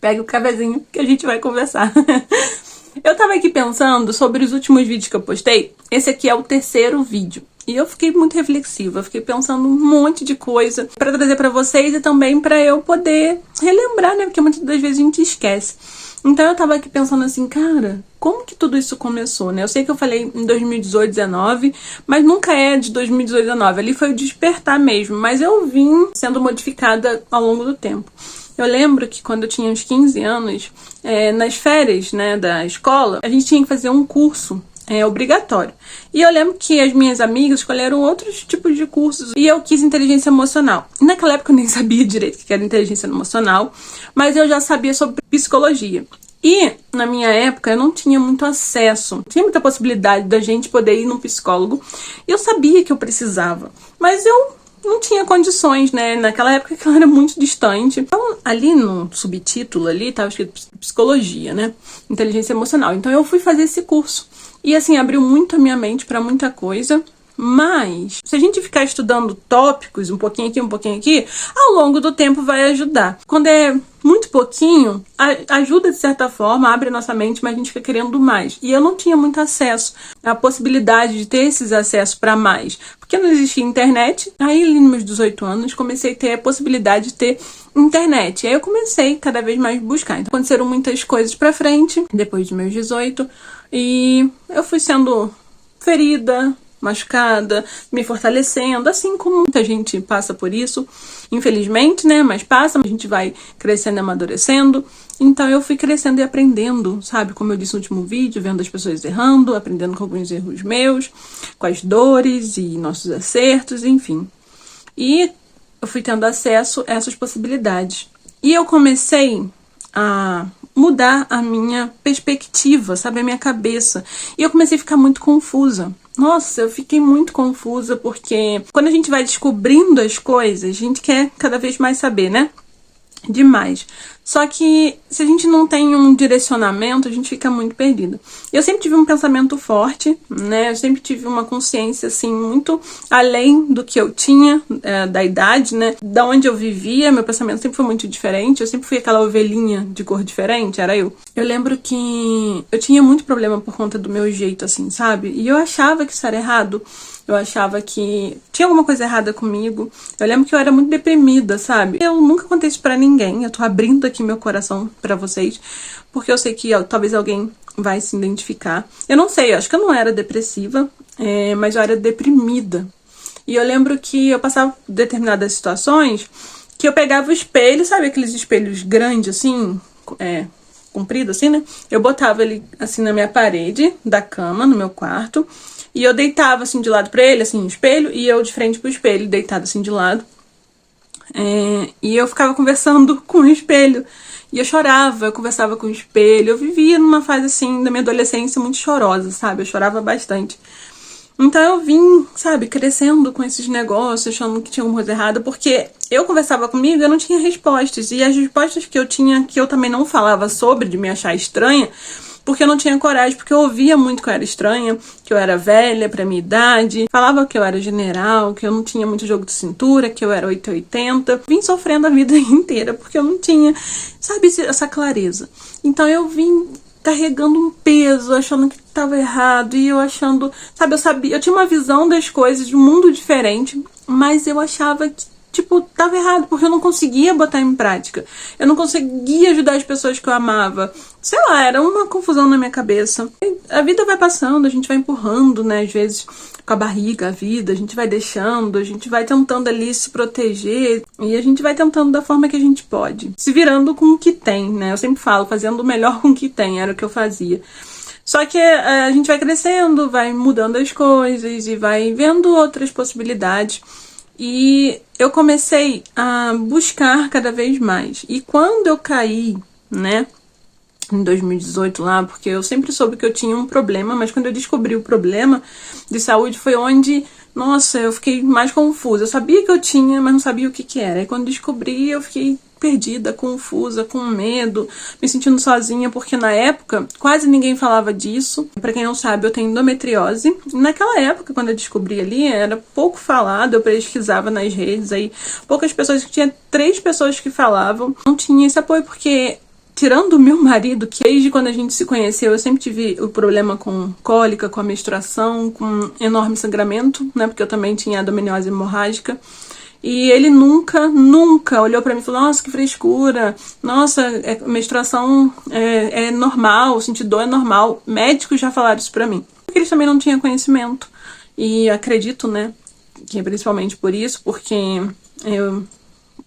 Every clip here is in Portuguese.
Pega o cafezinho que a gente vai conversar. Eu tava aqui pensando sobre os últimos vídeos que eu postei. Esse aqui é o terceiro vídeo. E eu fiquei muito reflexiva, eu fiquei pensando um monte de coisa pra trazer pra vocês e também pra eu poder relembrar, né? Porque muitas das vezes a gente esquece. Então eu tava aqui pensando assim, cara, como que tudo isso começou, né? Eu sei que eu falei em 2018, 19, mas nunca é de 2018, 19. Ali foi o despertar mesmo, mas eu vim sendo modificada ao longo do tempo. Eu lembro que quando eu tinha uns 15 anos, nas férias, né, da escola, a gente tinha que fazer um curso obrigatório. E eu lembro que as minhas amigas escolheram outros tipos de cursos e eu quis inteligência emocional. Naquela época eu nem sabia direito o que era inteligência emocional, mas eu já sabia sobre psicologia. E, na minha época, eu não tinha muito acesso, não tinha muita possibilidade da gente poder ir num psicólogo. Eu sabia que eu precisava, mas eu não tinha condições, né? Naquela época que ela era muito distante. Então, ali no subtítulo ali, tava escrito psicologia, né? Inteligência emocional. Então, eu fui fazer esse curso. E, assim, abriu muito a minha mente pra muita coisa. Mas, se a gente ficar estudando tópicos, um pouquinho aqui, ao longo do tempo vai ajudar. Quando é muito pouquinho, ajuda de certa forma, abre a nossa mente, mas a gente fica querendo mais. E eu não tinha muito acesso, a possibilidade de ter esses acessos para mais. Porque não existia internet. Aí, ali nos meus 18 anos, comecei a ter a possibilidade de ter internet. E aí eu comecei cada vez mais a buscar. Então, aconteceram muitas coisas pra frente, depois dos meus 18. E eu fui sendo ferida, machucada, me fortalecendo, assim como muita gente passa por isso, infelizmente, né, mas passa, a gente vai crescendo e amadurecendo. Então eu fui crescendo e aprendendo, sabe, como eu disse no último vídeo, vendo as pessoas errando, aprendendo com alguns erros meus, com as dores e nossos acertos, enfim. E eu fui tendo acesso a essas possibilidades. E eu comecei a mudar a minha perspectiva, sabe, a minha cabeça. E eu comecei a ficar muito confusa. Nossa, eu fiquei muito confusa porque quando a gente vai descobrindo as coisas, a gente quer cada vez mais saber, né? Demais. Só que se a gente não tem um direcionamento, a gente fica muito perdida. Eu sempre tive um pensamento forte, né? Eu sempre tive uma consciência, assim, muito além do que eu tinha, da idade, né? Da onde eu vivia, meu pensamento sempre foi muito diferente. Eu sempre fui aquela ovelhinha de cor diferente, era eu. Eu lembro que eu tinha muito problema por conta do meu jeito, assim, sabe? E eu achava que isso era errado. Eu achava que tinha alguma coisa errada comigo. Eu lembro que eu era muito deprimida, sabe? Eu nunca contei isso pra ninguém. Eu tô abrindo aqui meu coração pra vocês, porque eu sei que talvez alguém vai se identificar. Eu não sei, eu acho que eu não era depressiva, mas eu era deprimida. E eu lembro que eu passava por determinadas situações que eu pegava o espelho, sabe aqueles espelhos grandes, assim, comprido, assim, né? Eu botava ele, assim, na minha parede da cama, no meu quarto. E eu deitava, assim, de lado pra ele, assim, no espelho, e eu de frente pro espelho, deitada, assim, de lado. E eu ficava conversando com o espelho. E eu chorava, eu conversava com o espelho. Eu vivia numa fase, assim, da minha adolescência muito chorosa, sabe? Eu chorava bastante. Então eu vim, sabe, crescendo com esses negócios, achando que tinha alguma coisa errada, porque eu conversava comigo e eu não tinha respostas. E as respostas que eu tinha, que eu também não falava sobre, de me achar estranha, porque eu não tinha coragem, porque eu ouvia muito que eu era estranha, que eu era velha pra minha idade, falava que eu era general, que eu não tinha muito jogo de cintura, que eu era 880. Vim sofrendo a vida inteira, porque eu não tinha, sabe, essa clareza. Então eu vim carregando um peso, achando que tava errado, e eu achando, sabe, eu tinha uma visão das coisas de um mundo diferente, mas eu achava que, tipo, tava errado, porque eu não conseguia botar em prática. Eu não conseguia ajudar as pessoas que eu amava. Sei lá, era uma confusão na minha cabeça. E a vida vai passando, a gente vai empurrando, né, às vezes com a barriga, a vida, a gente vai deixando, a gente vai tentando ali se proteger, e a gente vai tentando da forma que a gente pode, se virando com o que tem, né? Eu sempre falo, fazendo o melhor com o que tem, era o que eu fazia. Só que a gente vai crescendo, vai mudando as coisas e vai vendo outras possibilidades. E eu comecei a buscar cada vez mais. E quando eu caí, né, em 2018 lá, porque eu sempre soube que eu tinha um problema, mas quando eu descobri o problema de saúde foi onde, nossa, eu fiquei mais confusa. Eu sabia que eu tinha, mas não sabia o que que era. E quando descobri, eu fiquei perdida, confusa, com medo, me sentindo sozinha, porque na época quase ninguém falava disso. Pra quem não sabe, eu tenho endometriose. Naquela época, quando eu descobri ali, era pouco falado, eu pesquisava nas redes, aí poucas pessoas, tinha 3 pessoas que falavam. Não tinha esse apoio, porque tirando o meu marido, que desde quando a gente se conheceu, eu sempre tive o problema com cólica, com a menstruação, com enorme sangramento, né? Porque eu também tinha adenomiose hemorrágica. E ele nunca olhou pra mim e falou: nossa, que frescura, nossa, menstruação é normal, sentir dor é normal. Médicos já falaram isso pra mim. Porque eles também não tinham conhecimento. E acredito, né, que é principalmente por isso, porque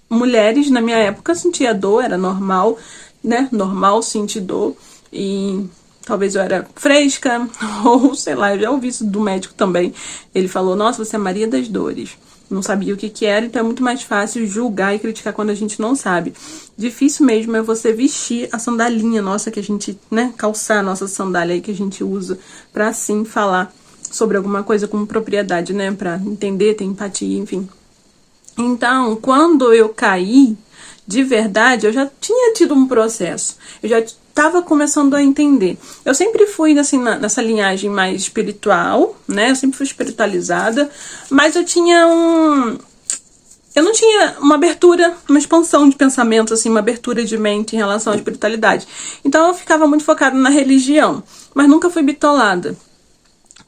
mulheres na minha época sentiam dor, era normal, né, normal sentir dor. E talvez eu era fresca, ou sei lá, eu já ouvi isso do médico também. Ele falou: nossa, você é a Maria das Dores. Não sabia o que era, então é muito mais fácil julgar e criticar quando a gente não sabe. Difícil mesmo é você vestir a sandalinha nossa que a gente, né, calçar a nossa sandália aí que a gente usa pra assim falar sobre alguma coisa com propriedade, né, pra entender, ter empatia, enfim. Então, quando eu caí, de verdade, eu já tinha tido um processo. Eu já estava começando a entender. Eu sempre fui assim, nessa linhagem mais espiritual, né? Eu sempre fui espiritualizada, mas eu não tinha uma abertura, uma expansão de pensamento, assim, uma abertura de mente em relação à espiritualidade. Então eu ficava muito focada na religião, mas nunca fui bitolada.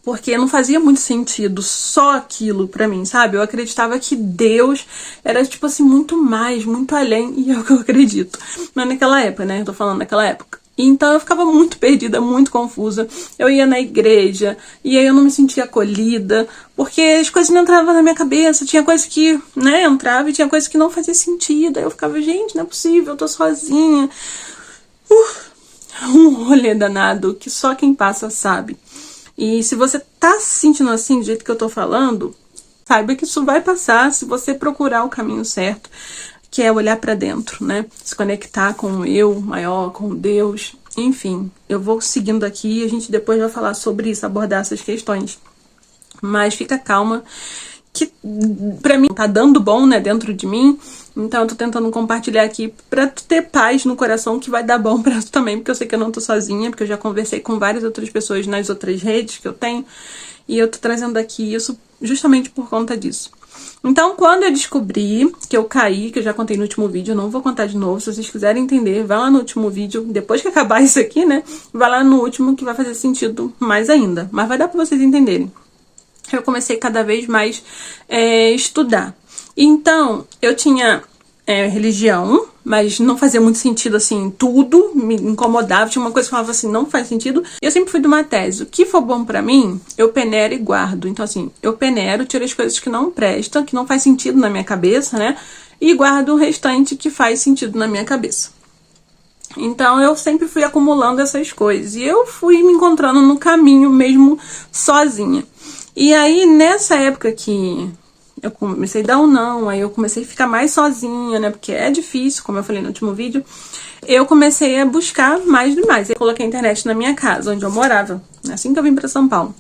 Porque não fazia muito sentido só aquilo pra mim, sabe? Eu acreditava que Deus era, tipo assim, muito mais, muito além, e é o que eu acredito. Mas naquela época, né? Eu tô falando naquela época. Então eu ficava muito perdida, muito confusa. Eu ia na igreja, e aí eu não me sentia acolhida, porque as coisas não entravam na minha cabeça. Tinha coisa que, né, entrava e tinha coisa que não fazia sentido. Aí eu ficava: gente, não é possível, eu tô sozinha. Um rolê danado que só quem passa sabe. E se você tá se sentindo assim, do jeito que eu tô falando, saiba que isso vai passar se você procurar o caminho certo, que é olhar pra dentro, né? Se conectar com o eu maior, com Deus, enfim. Eu vou seguindo aqui e a gente depois vai falar sobre isso, abordar essas questões. Mas fica calma, que pra mim tá dando bom, né, dentro de mim. Então eu tô tentando compartilhar aqui pra tu ter paz no coração, que vai dar bom pra tu também, porque eu sei que eu não tô sozinha, porque eu já conversei com várias outras pessoas nas outras redes que eu tenho, e eu tô trazendo aqui isso justamente por conta disso. Então, quando eu descobri que eu caí, que eu já contei no último vídeo, eu não vou contar de novo, se vocês quiserem entender, vai lá no último vídeo, depois que acabar isso aqui, né, vai lá no último que vai fazer sentido mais ainda, mas vai dar pra vocês entenderem. Eu comecei cada vez mais estudar. Então, eu tinha religião, mas não fazia muito sentido, assim, tudo me incomodava. Tinha uma coisa que falava assim: não faz sentido. Eu sempre fui de uma tese: o que for bom pra mim, eu peneiro e guardo. Então, assim, eu peneiro, tiro as coisas que não prestam, que não faz sentido na minha cabeça, né? E guardo o restante que faz sentido na minha cabeça. Então, eu sempre fui acumulando essas coisas. E eu fui me encontrando no caminho mesmo sozinha. E aí, nessa época que eu comecei a dar um não, aí eu comecei a ficar mais sozinha, né, porque é difícil, como eu falei no último vídeo, eu comecei a buscar mais e mais. Eu coloquei a internet na minha casa, onde eu morava, assim que eu vim pra São Paulo,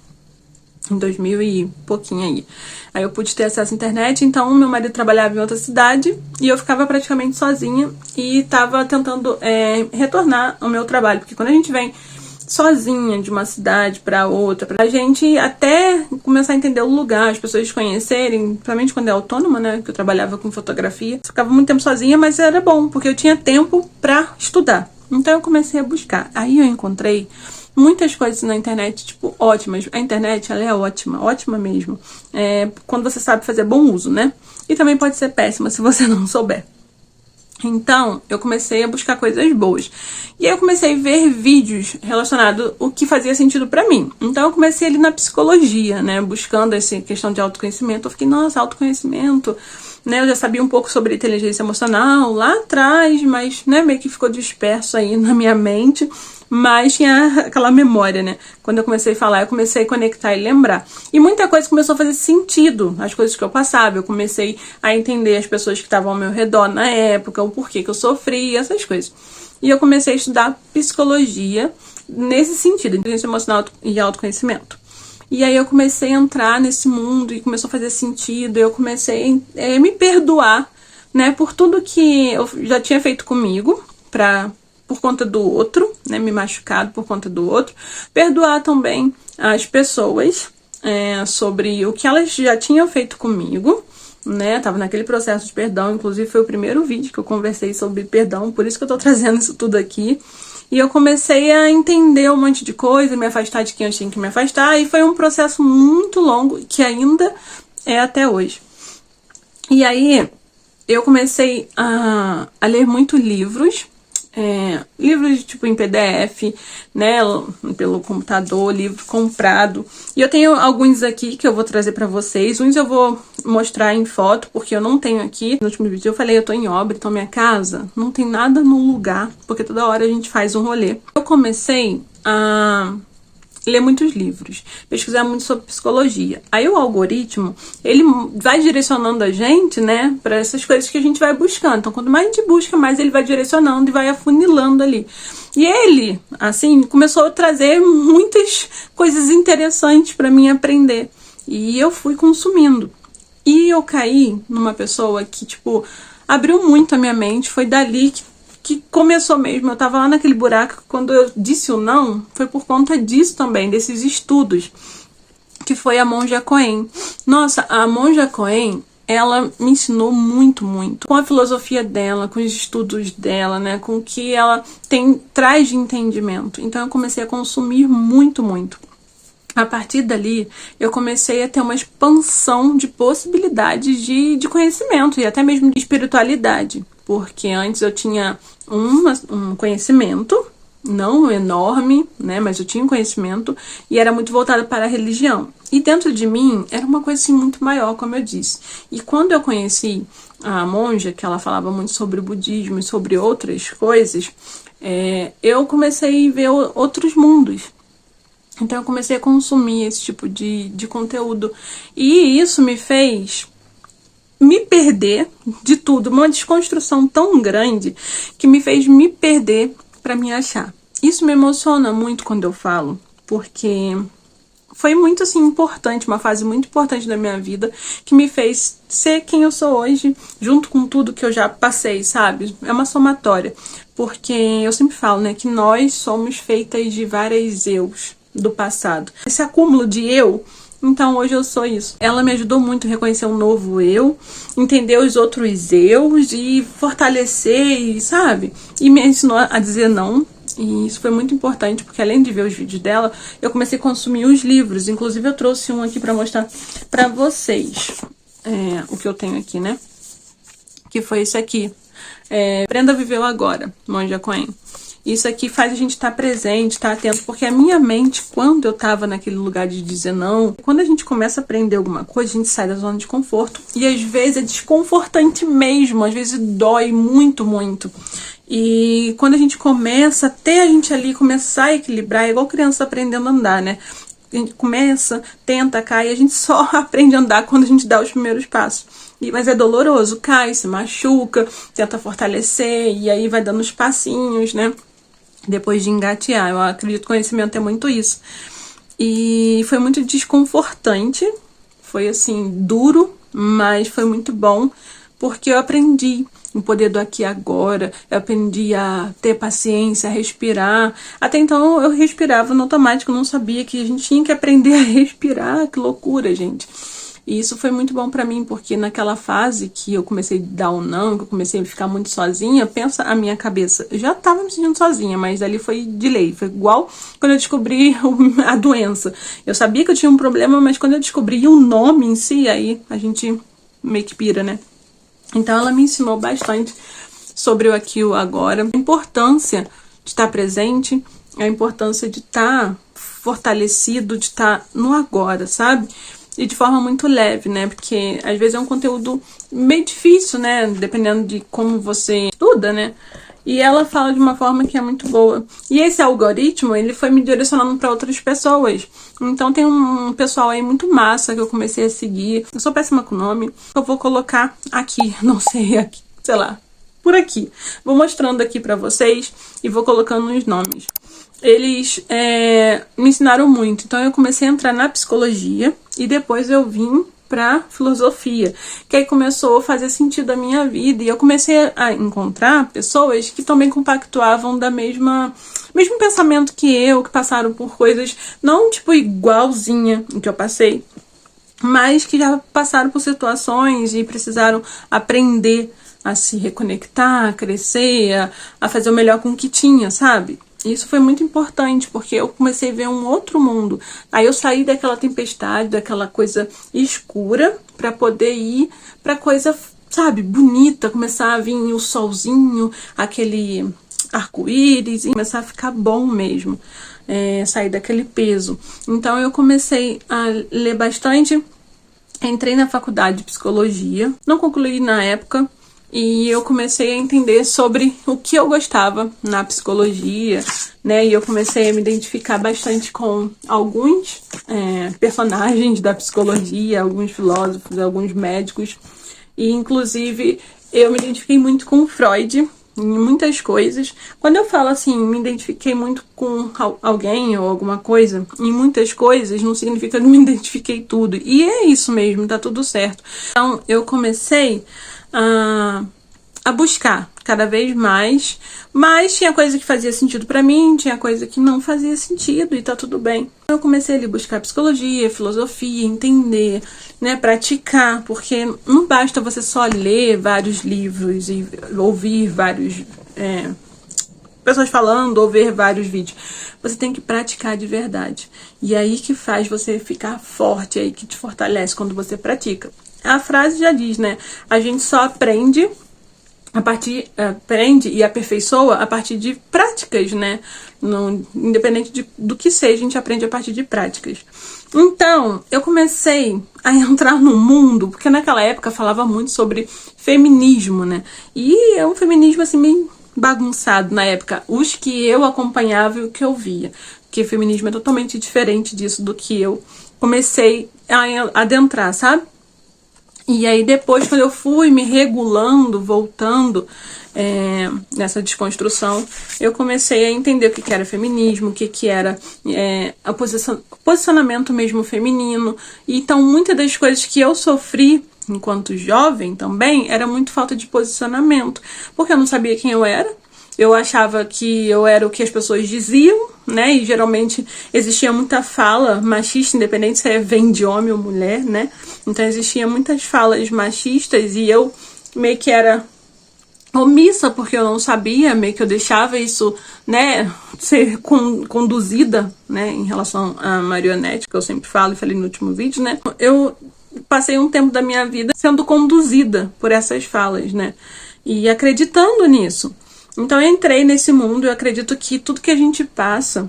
em 2000 e pouquinho aí. Aí eu pude ter acesso à internet, então meu marido trabalhava em outra cidade, e eu ficava praticamente sozinha, e tava tentando retornar ao meu trabalho, porque quando a gente vem sozinha de uma cidade pra outra, pra gente até começar a entender o lugar, as pessoas conhecerem, principalmente quando é autônoma, né, que eu trabalhava com fotografia. Eu ficava muito tempo sozinha, mas era bom, porque eu tinha tempo pra estudar. Então eu comecei a buscar. Aí eu encontrei muitas coisas na internet, tipo, ótimas. A internet, ela é ótima, ótima mesmo. Quando você sabe fazer bom uso, né? E também pode ser péssima se você não souber. Então, eu comecei a buscar coisas boas. E aí eu comecei a ver vídeos relacionados ao que fazia sentido pra mim. Então, eu comecei ali na psicologia, né? Buscando essa questão de autoconhecimento. Eu fiquei: nossa, autoconhecimento, né? Eu já sabia um pouco sobre inteligência emocional lá atrás, mas, né, meio que ficou disperso aí na minha mente. Mas tinha aquela memória, né? Quando eu comecei a falar, eu comecei a conectar e lembrar. E muita coisa começou a fazer sentido, as coisas que eu passava. Eu comecei a entender as pessoas que estavam ao meu redor na época, o porquê que eu sofria, essas coisas. E eu comecei a estudar psicologia nesse sentido, inteligência emocional e autoconhecimento. E aí eu comecei a entrar nesse mundo e começou a fazer sentido. Eu comecei a me perdoar né, por tudo que eu já tinha feito comigo, por conta do outro, né, me machucado por conta do outro, perdoar também as pessoas sobre o que elas já tinham feito comigo, né, tava naquele processo de perdão, inclusive foi o primeiro vídeo que eu conversei sobre perdão, por isso que eu tô trazendo isso tudo aqui, e eu comecei a entender um monte de coisa, me afastar de quem eu tinha que me afastar, e foi um processo muito longo, que ainda é até hoje. E aí, eu comecei a ler muito livros, livros tipo em PDF, né, pelo computador, livro comprado. E eu tenho alguns aqui que eu vou trazer pra vocês. Uns eu vou mostrar em foto, porque eu não tenho aqui. No último vídeo eu falei, eu tô em obra, então minha casa não tem nada no lugar, porque toda hora a gente faz um rolê. Eu comecei a ler muitos livros, pesquisar muito sobre psicologia. Aí o algoritmo, ele vai direcionando a gente, né, para essas coisas que a gente vai buscando. Então, quanto mais a gente busca, mais ele vai direcionando e vai afunilando ali. E ele, assim, começou a trazer muitas coisas interessantes para mim aprender. E eu fui consumindo. E eu caí numa pessoa que, tipo, abriu muito a minha mente. Foi dali que começou mesmo. Eu tava lá naquele buraco, quando eu disse o não, foi por conta disso também, desses estudos, que foi a Monja Coen. Nossa, a Monja Coen, ela me ensinou muito, muito. Com a filosofia dela, com os estudos dela, né, com o que ela traz de entendimento. Então eu comecei a consumir muito, muito. A partir dali, eu comecei a ter uma expansão de possibilidades de conhecimento e até mesmo de espiritualidade. Porque antes eu tinha um conhecimento, não enorme, né? Mas eu tinha um conhecimento e era muito voltado para a religião. E dentro de mim era uma coisa assim muito maior, como eu disse. E quando eu conheci a monja, que ela falava muito sobre o budismo e sobre outras coisas, eu comecei a ver outros mundos. Então eu comecei a consumir esse tipo de conteúdo. E isso me fez me perder de tudo. Uma desconstrução tão grande que me fez me perder para me achar. Isso me emociona muito quando eu falo, porque foi muito assim importante, uma fase muito importante da minha vida, que me fez ser quem eu sou hoje, junto com tudo que eu já passei, sabe? É uma somatória, porque eu sempre falo, né, que nós somos feitas de várias eus do passado. Esse acúmulo de eu, então hoje eu sou isso. Ela me ajudou muito a reconhecer um novo eu, entender os outros eus e fortalecer, e, sabe? E me ensinou a dizer não. E isso foi muito importante, porque além de ver os vídeos dela, eu comecei a consumir os livros. Inclusive eu trouxe um aqui pra mostrar pra vocês. O que eu tenho aqui, né? Que foi esse aqui. Aprenda a Viver o Agora, Monja Coen. Isso aqui faz a gente estar presente, estar atento, porque a minha mente, quando eu tava naquele lugar de dizer não, quando a gente começa a aprender alguma coisa, a gente sai da zona de conforto. E às vezes é desconfortante mesmo, às vezes dói muito, muito. E quando a gente começa, até a gente ali começar a equilibrar, é igual criança aprendendo a andar, né? A gente começa, tenta, cai, e a gente só aprende a andar quando a gente dá os primeiros passos. Mas é doloroso, cai, se machuca, tenta fortalecer, e aí vai dando os passinhos, né? Depois de engatear. Eu acredito que o conhecimento é muito isso. E foi muito desconfortante, foi assim, duro, mas foi muito bom, porque eu aprendi o poder do aqui e agora, eu aprendi a ter paciência, a respirar. Até então eu respirava no automático, não sabia que a gente tinha que aprender a respirar, que loucura, gente. E isso foi muito bom pra mim, porque naquela fase que eu comecei a dar um não, que eu comecei a ficar muito sozinha, pensa a minha cabeça, eu já tava me sentindo sozinha, mas ali foi de lei, foi igual quando eu descobri a doença. Eu sabia que eu tinha um problema, mas quando eu descobri o nome em si, aí a gente meio que pira, né? Então ela me ensinou bastante sobre o aqui e o agora, a importância de estar presente, a importância de estar fortalecido, de estar no agora, sabe? E de forma muito leve, né? Porque às vezes é um conteúdo meio difícil, né? Dependendo de como você estuda, né? E ela fala de uma forma que é muito boa. E esse algoritmo, ele foi me direcionando para outras pessoas. Então tem um pessoal aí muito massa que eu comecei a seguir. Eu sou péssima com o nome. Eu vou colocar aqui, não sei, aqui, sei lá, por aqui. Vou mostrando aqui para vocês e vou colocando os nomes. Eles me ensinaram muito. Então eu comecei a entrar na psicologia e depois eu vim para filosofia, que aí começou a fazer sentido a minha vida, e eu comecei a encontrar pessoas que também compactuavam da mesmo pensamento que eu, que passaram por coisas não tipo igualzinha que eu passei, mas que já passaram por situações e precisaram aprender a se reconectar, a crescer, a fazer o melhor com o que tinha, sabe? Isso foi muito importante, porque eu comecei a ver um outro mundo. Aí eu saí daquela tempestade, daquela coisa escura, para poder ir pra coisa, sabe, bonita, começar a vir o solzinho, aquele arco-íris, e começar a ficar bom mesmo. Sair daquele peso. Então eu comecei a ler bastante, entrei na faculdade de psicologia, não concluí na época, e eu comecei a entender sobre o que eu gostava na psicologia, né? E eu comecei a me identificar bastante com alguns personagens da psicologia, alguns filósofos, alguns médicos, e inclusive eu me identifiquei muito com Freud em muitas coisas. Quando eu falo assim, me identifiquei muito com alguém ou alguma coisa, em muitas coisas, não significa que eu me identifiquei tudo. E é isso mesmo, tá tudo certo. Então, eu comecei a buscar cada vez mais, mas tinha coisa que fazia sentido pra mim, tinha coisa que não fazia sentido, e tá tudo bem. Eu comecei ali a buscar psicologia, filosofia, entender, né, praticar, porque não basta você só ler vários livros e ouvir vários pessoas falando ou ver vários vídeos. Você tem que praticar de verdade. E aí que faz você ficar forte, aí que te fortalece quando você pratica. A frase já diz, né? A gente só aprende e aperfeiçoa a partir de práticas, né? Independente do que seja, a gente aprende a partir de práticas. Então, eu comecei a entrar no mundo, porque naquela época falava muito sobre feminismo, né? E é um feminismo assim meio bagunçado na época, os que eu acompanhava e o que eu via, porque feminismo é totalmente diferente disso do que eu comecei a adentrar, sabe? E aí depois, quando eu fui me regulando, voltando nessa desconstrução, eu comecei a entender o que era feminismo, o que era o posicionamento mesmo feminino. E então, muitas das coisas que eu sofri enquanto jovem também era muito falta de posicionamento, porque eu não sabia quem eu era. Eu achava que eu era o que as pessoas diziam, né? E geralmente existia muita fala machista, independente se vem de homem ou mulher, né? Então existia muitas falas machistas e eu meio que era omissa porque eu não sabia, meio que eu deixava isso, né, ser conduzida, né, em relação à marionete, que eu sempre falo e falei no último vídeo, né? Eu passei um tempo da minha vida sendo conduzida por essas falas, né? E acreditando nisso. Então eu entrei nesse mundo, eu acredito que tudo que a gente passa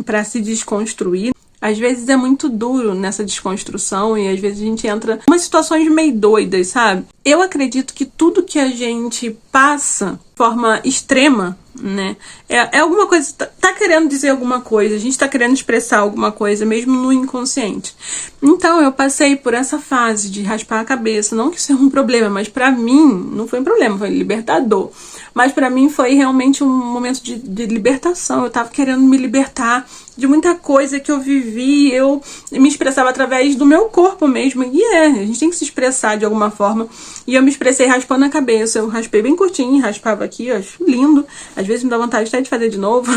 para se desconstruir, às vezes é muito duro nessa desconstrução e às vezes a gente entra em umas situações meio doidas, sabe? Eu acredito que tudo que a gente passa de forma extrema, né? É alguma coisa, tá querendo dizer alguma coisa, a gente tá querendo expressar alguma coisa, mesmo no inconsciente. Então eu passei por essa fase de raspar a cabeça, não que isso é um problema, mas pra mim não foi um problema, foi libertador. Mas pra mim foi realmente um momento de libertação. Eu tava querendo me libertar de muita coisa que eu vivi, eu me expressava através do meu corpo mesmo. E a gente tem que se expressar de alguma forma. E eu me expressei raspando a cabeça. Eu raspei bem curtinho, raspava aqui, eu acho lindo. Às vezes me dá vontade até de fazer de novo.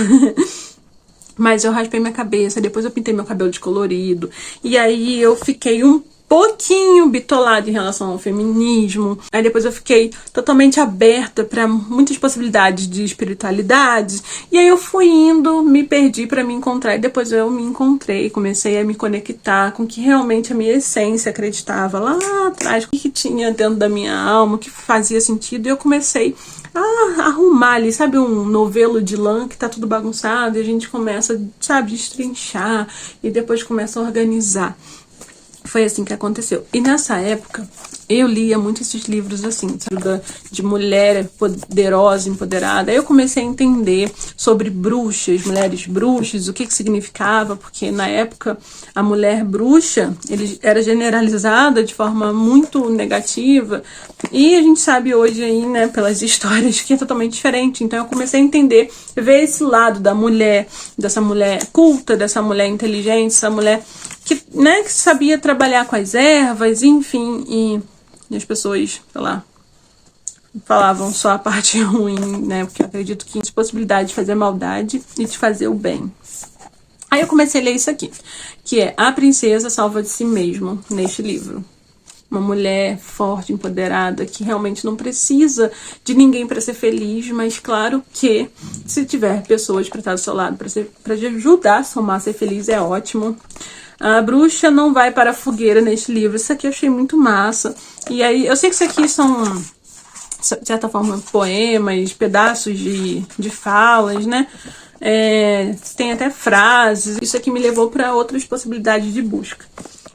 Mas eu raspei minha cabeça, depois eu pintei meu cabelo de colorido. E aí eu fiquei um pouquinho bitolada em relação ao feminismo. Aí depois eu fiquei totalmente aberta para muitas possibilidades de espiritualidade. E aí eu fui indo, me perdi para me encontrar. E depois eu me encontrei, comecei a me conectar com o que realmente a minha essência acreditava lá atrás, o que tinha dentro da minha alma, o que fazia sentido. E eu comecei a arrumar ali, sabe, um novelo de lã que tá tudo bagunçado. E a gente começa, sabe, destrinchar e depois começa a organizar. Foi assim que aconteceu. E nessa época, Eu lia muito esses livros assim, de mulher poderosa, empoderada. Aí eu comecei a entender sobre bruxas, mulheres bruxas, o que significava, porque na época a mulher bruxa era generalizada de forma muito negativa. E a gente sabe hoje aí, né, pelas histórias, que é totalmente diferente. Então eu comecei a entender, ver esse lado da mulher, dessa mulher culta, dessa mulher inteligente, essa mulher que, né, que sabia trabalhar com as ervas, enfim, e as pessoas, sei lá, falavam só a parte ruim, né? Porque eu acredito que existe possibilidade de fazer maldade e de fazer o bem. Aí eu comecei a ler isso aqui, que é A Princesa Salva de Si Mesma, neste livro. Uma mulher forte, empoderada, que realmente não precisa de ninguém para ser feliz, mas claro que se tiver pessoas para estar do seu lado, para ajudar a somar a ser feliz, é ótimo. A bruxa não vai para a fogueira neste livro. Isso aqui eu achei muito massa. E aí, eu sei que isso aqui são, de certa forma, poemas, pedaços de falas, né? Tem até frases. Isso aqui me levou para outras possibilidades de busca.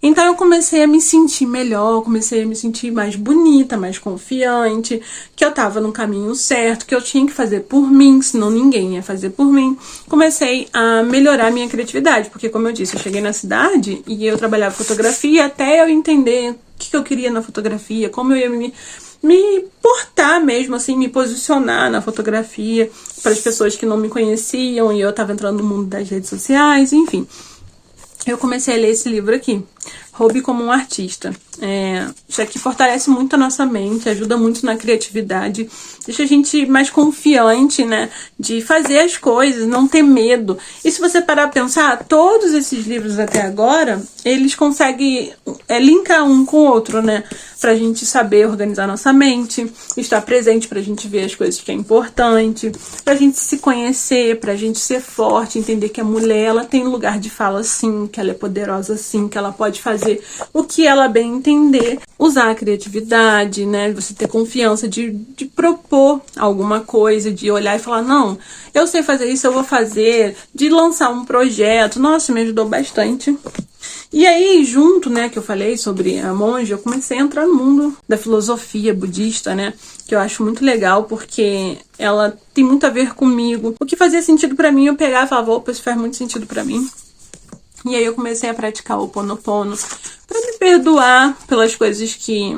Então eu comecei a me sentir melhor, comecei a me sentir mais bonita, mais confiante, que eu tava no caminho certo, que eu tinha que fazer por mim, senão ninguém ia fazer por mim. Comecei a melhorar a minha criatividade, porque como eu disse, eu cheguei na cidade e eu trabalhava fotografia até eu entender o que eu queria na fotografia, como eu ia me portar mesmo, assim, me posicionar na fotografia para as pessoas que não me conheciam e eu tava entrando no mundo das redes sociais, enfim. Eu comecei a ler esse livro aqui, Roube como um Artista. Isso aqui fortalece muito a nossa mente, ajuda muito na criatividade, deixa a gente mais confiante, né, de fazer as coisas, não ter medo. E se você parar pra pensar, todos esses livros até agora, eles conseguem linkar um com o outro, né, pra gente saber organizar nossa mente, estar presente pra gente ver as coisas que é importante, pra gente se conhecer, pra gente ser forte, entender que a mulher, ela tem lugar de fala sim, que ela é poderosa sim, que ela pode fazer o que ela bem entender, usar a criatividade, né, você ter confiança de propor alguma coisa, de olhar e falar, não, eu sei fazer isso, eu vou fazer, de lançar um projeto. Nossa, me ajudou bastante. E aí, junto, né, que eu falei sobre a monja, eu comecei a entrar no mundo da filosofia budista, né, que eu acho muito legal, porque ela tem muito a ver comigo. O que fazia sentido pra mim, eu pegava e falava, opa, isso faz muito sentido pra mim. E aí eu comecei a praticar o Ho'oponopono pra me perdoar pelas coisas que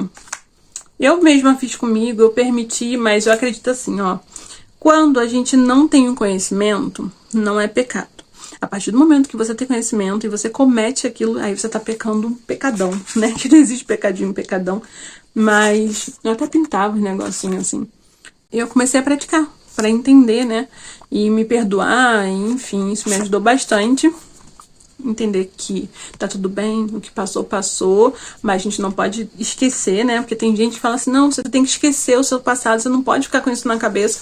eu mesma fiz comigo, eu permiti, mas eu acredito assim, ó, quando a gente não tem um conhecimento, não é pecado. A partir do momento que você tem conhecimento e você comete aquilo, aí você tá pecando um pecadão, né? Que não existe pecadinho, pecadão. Mas eu até pintava os negocinhos assim. E eu comecei a praticar, pra entender, né? E me perdoar, enfim, isso me ajudou bastante. Entender que tá tudo bem, o que passou, passou, mas a gente não pode esquecer, né? Porque tem gente que fala assim, não, você tem que esquecer o seu passado, você não pode ficar com isso na cabeça.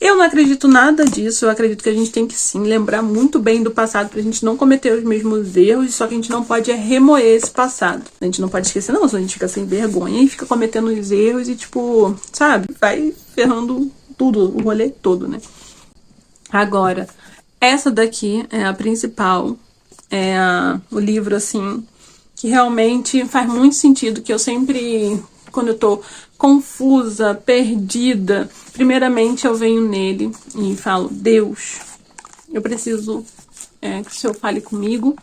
Eu não acredito nada disso, eu acredito que a gente tem que sim lembrar muito bem do passado pra gente não cometer os mesmos erros, só que a gente não pode remoer esse passado. A gente não pode esquecer, não, senão a gente fica sem vergonha e fica cometendo os erros e tipo, sabe, vai ferrando tudo, o rolê todo, né? Agora, essa daqui é a principal. O livro, assim, que realmente faz muito sentido, que eu sempre, quando eu tô confusa, perdida, primeiramente eu venho nele e falo, Deus, eu preciso que o Senhor fale comigo,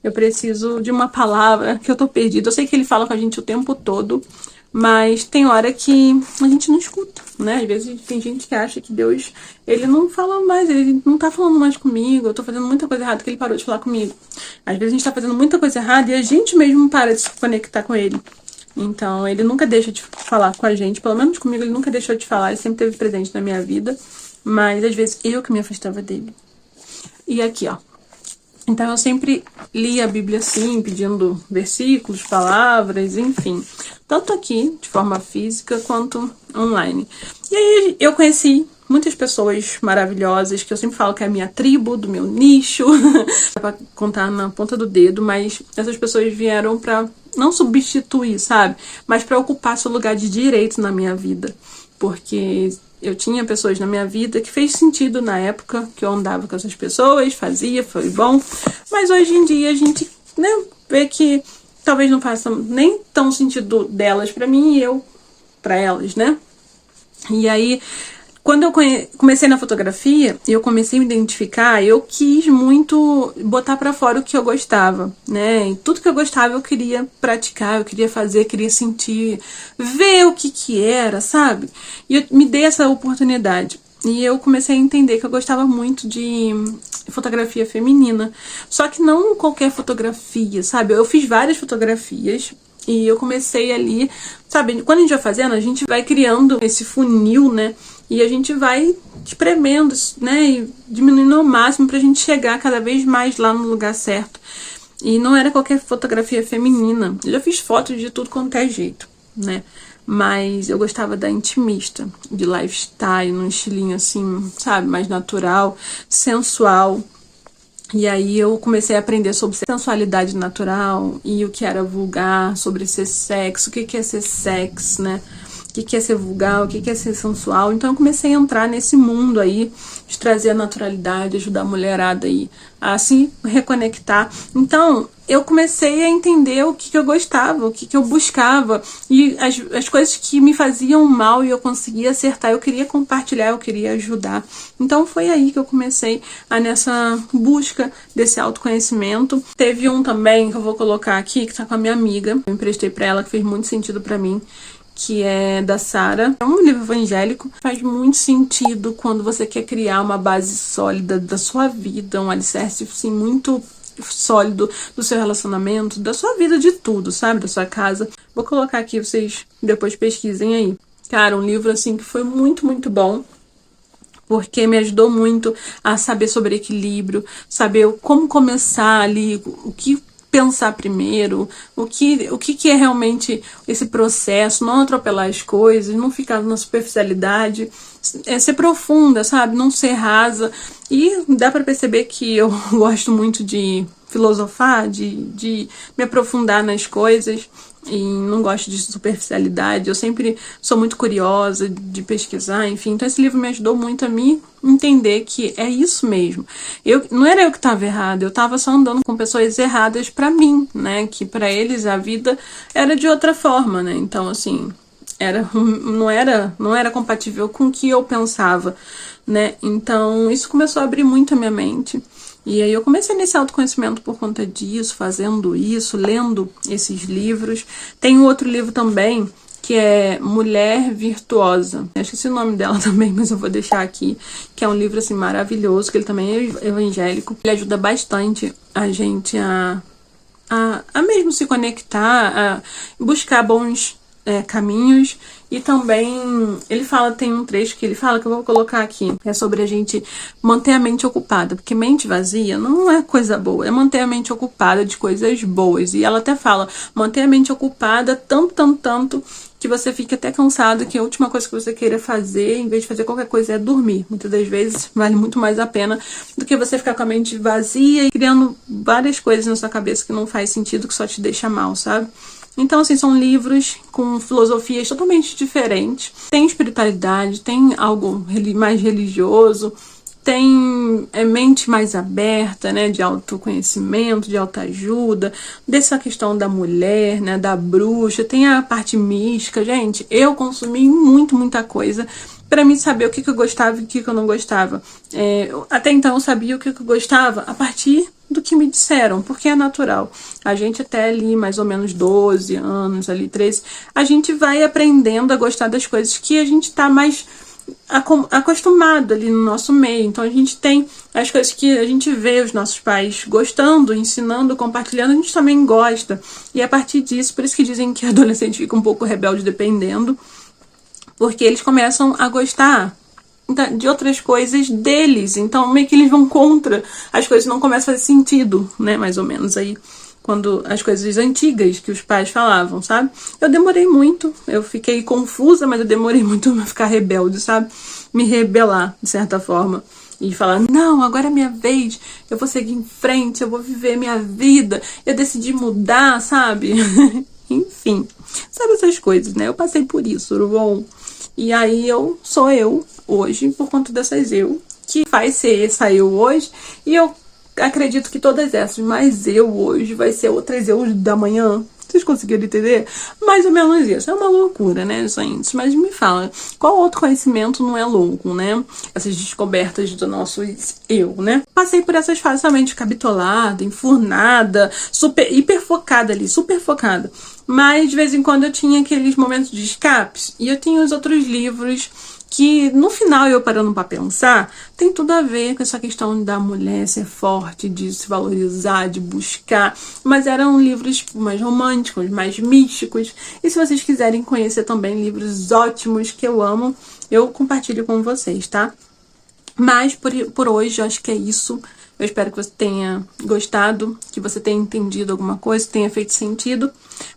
eu preciso de uma palavra, que eu tô perdida. Eu sei que ele fala com a gente o tempo todo, mas tem hora que a gente não escuta, né? Às vezes tem gente que acha que Deus, ele não fala mais, ele não tá falando mais comigo, eu tô fazendo muita coisa errada que ele parou de falar comigo. Às vezes a gente tá fazendo muita coisa errada e a gente mesmo para de se conectar com ele. Então, ele nunca deixa de falar com a gente, pelo menos comigo ele nunca deixou de falar, ele sempre esteve presente na minha vida, mas às vezes eu que me afastava dele. E aqui, ó. Então, eu sempre li a Bíblia assim, pedindo versículos, palavras, enfim. Tanto aqui, de forma física, quanto online. E aí, eu conheci muitas pessoas maravilhosas, que eu sempre falo que é a minha tribo, do meu nicho. Dá pra contar na ponta do dedo, mas essas pessoas vieram pra não substituir, sabe? Mas pra ocupar seu lugar de direito na minha vida. Porque eu tinha pessoas na minha vida que fez sentido na época que eu andava com essas pessoas, fazia, foi bom. Mas hoje em dia a gente, né, vê que talvez não faça nem tão sentido delas pra mim e eu pra elas, né? E aí, quando eu comecei na fotografia, eu comecei a me identificar, eu quis muito botar pra fora o que eu gostava, né? E tudo que eu gostava eu queria praticar, eu queria fazer, queria sentir, ver o que era, sabe? E eu me dei essa oportunidade. E eu comecei a entender que eu gostava muito de fotografia feminina. Só que não qualquer fotografia, sabe? Eu fiz várias fotografias e eu comecei ali, sabe? Quando a gente vai fazendo, a gente vai criando esse funil, né? E a gente vai espremendo, né? E diminuindo ao máximo pra gente chegar cada vez mais lá no lugar certo. E não era qualquer fotografia feminina. Eu já fiz fotos de tudo quanto é jeito, né? Mas eu gostava da intimista, de lifestyle, num estilinho assim, sabe, mais natural, sensual. E aí eu comecei a aprender sobre sensualidade natural e o que era vulgar, sobre ser sexo, o que é ser sexo, né? O que é ser vulgar, o que é ser sensual. Então eu comecei a entrar nesse mundo aí, de trazer a naturalidade, ajudar a mulherada aí a se reconectar. Então eu comecei a entender o que eu gostava, o que eu buscava e as coisas que me faziam mal e eu conseguia acertar, eu queria compartilhar, eu queria ajudar. Então foi aí que eu comecei nessa busca desse autoconhecimento. Teve um também que eu vou colocar aqui, que tá com a minha amiga, eu emprestei pra ela, que fez muito sentido pra mim, que é da Sara. É um livro evangélico, faz muito sentido quando você quer criar uma base sólida da sua vida, um alicerce assim, muito sólido do seu relacionamento, da sua vida, de tudo, sabe? Da sua casa. Vou colocar aqui, vocês depois pesquisem aí. Cara, um livro assim que foi muito, muito bom, porque me ajudou muito a saber sobre equilíbrio, saber como começar ali, o que pensar primeiro, o que é realmente esse processo, não atropelar as coisas, não ficar na superficialidade, ser profunda, sabe? Não ser rasa. E dá pra perceber que eu gosto muito de filosofar, de me aprofundar nas coisas e não gosto de superficialidade. Eu sempre sou muito curiosa de pesquisar, enfim. Então esse livro me ajudou muito a me entender que é isso mesmo. Não era eu que estava errada, eu estava só andando com pessoas erradas pra mim, né? Que pra eles a vida era de outra forma, né? Então assim, não era compatível com o que eu pensava, né? Então isso começou a abrir muito a minha mente. E aí eu comecei nesse autoconhecimento por conta disso, fazendo isso, lendo esses livros. Tem um outro livro também, que é Mulher Virtuosa. Eu esqueci o nome dela também, mas eu vou deixar aqui. Que é um livro, assim, maravilhoso, que ele também é evangélico. Ele ajuda bastante a gente a mesmo se conectar, a buscar bons caminhos. E também ele fala, tem um trecho que ele fala, que eu vou colocar aqui, que é sobre a gente manter a mente ocupada, porque mente vazia não é coisa boa, é manter a mente ocupada de coisas boas. E ela até fala, manter a mente ocupada tanto que você fica até cansado, que a última coisa que você queira fazer, em vez de fazer qualquer coisa, é dormir. Muitas das vezes vale muito mais a pena do que você ficar com a mente vazia e criando várias coisas na sua cabeça que não faz sentido, que só te deixa mal, sabe? Então, assim, são livros com filosofias totalmente diferentes. Tem espiritualidade, tem algo mais religioso, tem mente mais aberta, né, de autoconhecimento, de autoajuda, dessa questão da mulher, né, da bruxa, tem a parte mística. Gente, eu consumi muita coisa pra mim saber o que eu gostava e o que eu não gostava. Até então eu sabia o que eu gostava a partir do que me disseram, porque é natural. A gente até ali, mais ou menos 12 anos, ali 13, a gente vai aprendendo a gostar das coisas que a gente tá mais acostumado ali no nosso meio. Então a gente tem as coisas que a gente vê os nossos pais gostando, ensinando, compartilhando, a gente também gosta. E a partir disso, por isso que dizem que adolescente fica um pouco rebelde dependendo, porque eles começam a gostar de outras coisas deles, então meio que eles vão contra, as coisas não começam a fazer sentido, né, mais ou menos aí, quando as coisas antigas que os pais falavam, sabe? Eu demorei muito, eu fiquei confusa, mas eu demorei muito a ficar rebelde, sabe? Me rebelar, de certa forma, e falar, não, agora é minha vez, eu vou seguir em frente, eu vou viver minha vida, eu decidi mudar, sabe? Enfim, sabe essas coisas, né? Eu passei por isso, bom? E aí eu sou eu hoje, por conta dessas eu, que faz ser essa eu hoje, e eu acredito que todas essas, mas eu hoje, vai ser outras eu da manhã, Vocês conseguiram entender? Mais ou menos isso. É uma loucura, né, gente? Mas me fala, qual outro conhecimento não é louco, né? Essas descobertas do nosso eu, né? Passei por essas fases também de ficar bitolada, enfurnada, hiper focada ali, super focada. Mas de vez em quando eu tinha aqueles momentos de escapes. E eu tinha os outros livros que no final, eu parando pra pensar, tem tudo a ver com essa questão da mulher ser forte, de se valorizar, de buscar, mas eram livros mais românticos, mais místicos, e se vocês quiserem conhecer também livros ótimos que eu amo, eu compartilho com vocês, tá? Mas por hoje, eu acho que é isso. Eu espero que você tenha gostado, que você tenha entendido alguma coisa, que tenha feito sentido.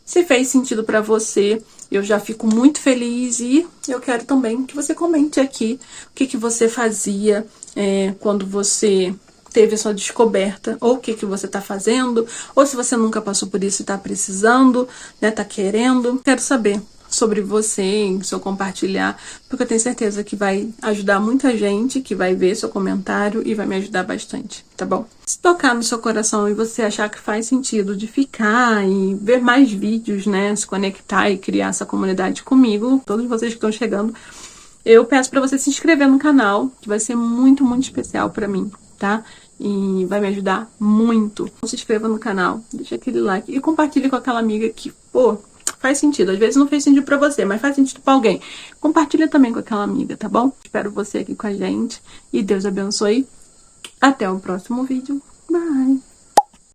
Se fez sentido pra você, eu já fico muito feliz e eu quero também que você comente aqui o que você fazia quando você teve a sua descoberta, ou o que você tá fazendo, ou se você nunca passou por isso e tá precisando, né, tá querendo. Quero saber sobre você, se eu compartilhar, porque eu tenho certeza que vai ajudar muita gente que vai ver seu comentário e vai me ajudar bastante, tá bom? Se tocar no seu coração e você achar que faz sentido de ficar e ver mais vídeos, né, se conectar e criar essa comunidade comigo, todos vocês que estão chegando, eu peço pra você se inscrever no canal, que vai ser muito, muito especial pra mim, tá? E vai me ajudar muito. Então, se inscreva no canal, deixa aquele like e compartilhe com aquela amiga que, pô, faz sentido. Às vezes não fez sentido pra você, mas faz sentido pra alguém. Compartilha também com aquela amiga, tá bom? Espero você aqui com a gente. E Deus abençoe. Até o próximo vídeo. Bye!